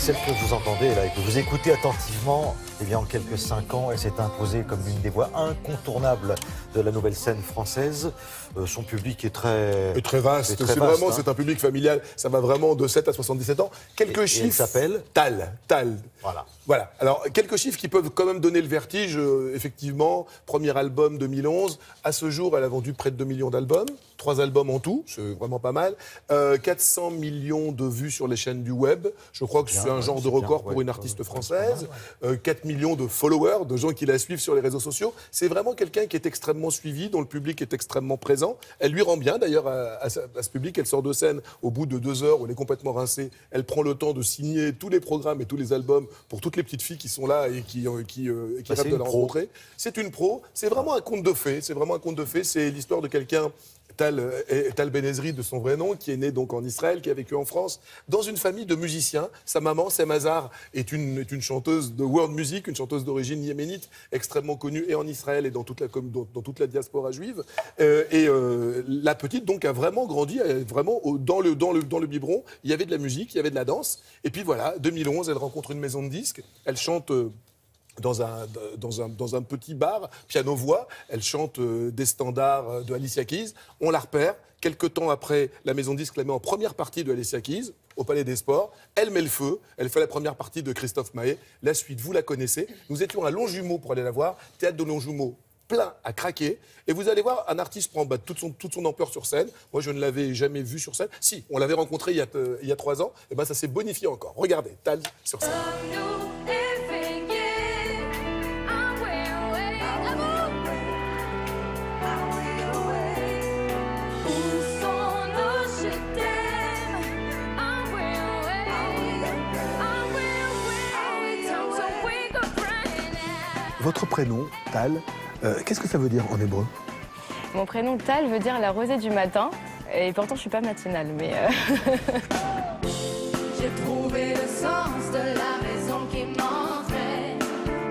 celle que vous entendez là et que vous écoutez attentivement, eh bien, en quelques 5 ans, elle s'est imposée comme l'une des voix incontournables de la nouvelle scène française. Son public est très vaste. C'est vraiment, c'est un public familial. Ça va vraiment de 7 à 77 ans. Quelques chiffres. Elle s'appelle Tal. Voilà. Alors, quelques chiffres qui peuvent quand même donner le vertige. Effectivement, premier album 2011. À ce jour, elle a vendu près de 2 millions d'albums. 3 albums en tout, c'est vraiment pas mal. 400 millions de vues sur les chaînes du web. Je crois que c'est un genre de record pour une artiste française. 4 millions de followers, de gens qui la suivent sur les réseaux sociaux. C'est vraiment quelqu'un qui est extrêmement suivi, dont le public est extrêmement présent. Elle lui rend bien, d'ailleurs, à ce public. Elle sort de scène au bout de 2 heures où elle est complètement rincée. Elle prend le temps de signer tous les programmes et tous les albums pour toutes les petites filles qui sont là et qui rêvent de la rencontrer. C'est une pro. C'est vraiment un conte de fées. C'est l'histoire de quelqu'un... Tal Benezri, de son vrai nom, qui est né donc en Israël, qui a vécu en France, dans une famille de musiciens. Sa maman, Semazar, est une chanteuse de world music, une chanteuse d'origine yéménite, extrêmement connue et en Israël et dans toute la diaspora juive. La petite, donc, a vraiment grandi, vraiment dans le biberon. Il y avait de la musique, il y avait de la danse. Et puis voilà, 2011, elle rencontre une maison de disques. Elle chante... Dans un petit bar, piano-voix, elle chante des standards de Alicia Keys. On la repère. Quelques temps après, la maison de disque la met en première partie de Alicia Keys, au Palais des Sports. Elle met le feu. Elle fait la première partie de Christophe Maé. La suite, vous la connaissez. Nous étions à Longjumeau pour aller la voir. Théâtre de Longjumeau, plein à craquer. Et vous allez voir, un artiste prend toute son ampleur sur scène. Moi, je ne l'avais jamais vu sur scène. Si, on l'avait rencontré il y a 3 ans. Et ben, ça s'est bonifié encore. Regardez, Tal sur scène. Votre prénom, Tal, qu'est-ce que ça veut dire en hébreu? Mon prénom Tal veut dire la rosée du matin, et pourtant je suis pas matinale, mais... J'ai trouvé le sens de la raison qui m'entrait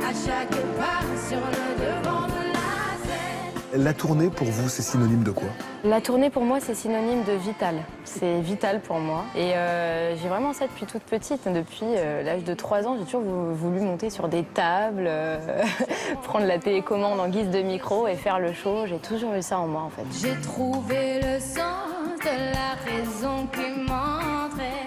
à chaque pas sur le devant de la scène. La tournée, pour vous, c'est synonyme de quoi? La tournée, pour moi, c'est synonyme de vital. C'est vital pour moi. Et j'ai vraiment ça depuis toute petite. Depuis l'âge de 3 ans, j'ai toujours voulu monter sur des tables, prendre la télécommande en guise de micro et faire le show. J'ai toujours eu ça en moi, en fait. J'ai trouvé le sens de la raison qui m'entrait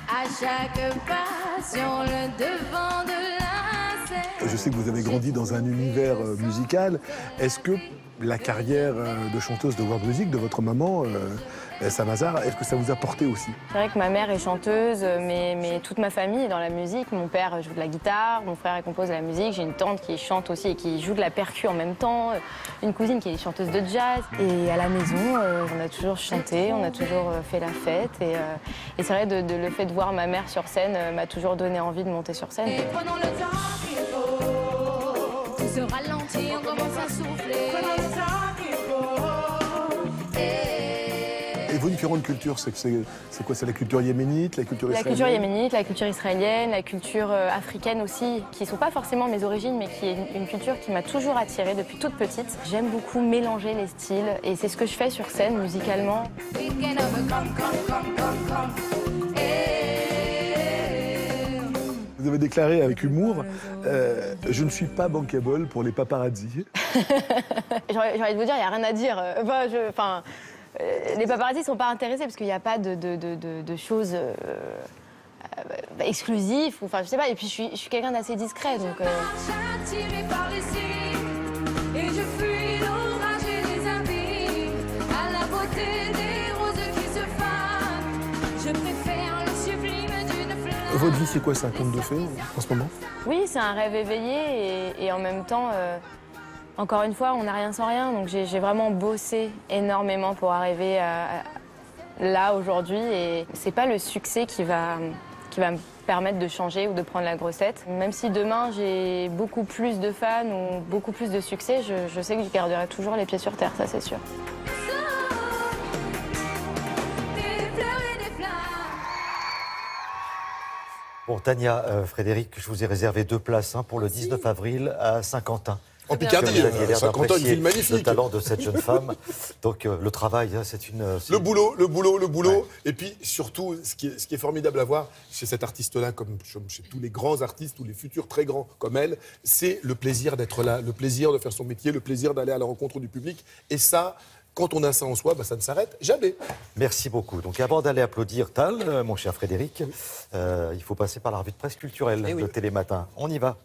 à chaque pas sur le devant de la scène. Je sais que vous avez grandi dans un univers musical. Est-ce que la carrière de chanteuse de world music de votre maman, Semazar, est-ce que ça vous a porté aussi? C'est vrai que ma mère est chanteuse, mais toute ma famille est dans la musique. Mon père joue de la guitare, mon frère compose de la musique, j'ai une tante qui chante aussi et qui joue de la percu en même temps, une cousine qui est chanteuse de jazz. Et à la maison, on a toujours chanté, on a toujours fait la fête. Et c'est vrai, le fait de voir ma mère sur scène m'a toujours donné envie de monter sur scène. Et prenons le temps qu'il faut, tout se ralentit, on commence à souffler. Et vos différentes cultures, c'est quoi? C'est la culture yéménite, la culture israélienne? La culture yéménite, la culture israélienne, la culture africaine aussi, qui ne sont pas forcément mes origines, mais qui est une culture qui m'a toujours attirée depuis toute petite. J'aime beaucoup mélanger les styles, et c'est ce que je fais sur scène, musicalement. Vous avez déclaré avec humour, je ne suis pas bankable pour les paparazzis. J'ai envie de vous dire, il n'y a rien à dire. Les paparazzis ne sont pas intéressés parce qu'il n'y a pas de choses exclusives. Enfin, je sais pas. Et puis, je suis quelqu'un d'assez discret. Donc, Attiré par les signes, et je fuis l'orage et les abîmes, à la beauté des roses qui se fanent. Je préfère le sublime d'une fleur. Votre vie, c'est quoi? C'est un conte de fées en ce moment? oui, c'est un rêve éveillé et en même temps, encore une fois, on n'a rien sans rien. Donc, j'ai vraiment bossé énormément pour arriver là aujourd'hui. Et c'est pas le succès qui va me permettre de changer ou de prendre la grosse tête. Même si demain j'ai beaucoup plus de fans ou beaucoup plus de succès, je sais que je garderai toujours les pieds sur terre, ça c'est sûr. Bon, Tania, Frédéric, je vous ai réservé 2 places pour le 19 avril à Saint-Quentin. En Picardie, Vous aviez l'air Saint-Quentin, une d'apprécier ville magnifique. le talent de cette jeune femme. Donc le travail, c'est une... Le boulot. Ouais. Et puis surtout, ce qui est formidable à voir chez cet artiste-là, comme chez tous les grands artistes, tous les futurs très grands comme elle, c'est le plaisir d'être là, le plaisir de faire son métier, le plaisir d'aller à la rencontre du public. Et ça, quand on a ça en soi, ça ne s'arrête jamais. Merci beaucoup. Donc avant d'aller applaudir Tal, mon cher Frédéric, il faut passer par la revue de presse culturelle de Télématin. On y va.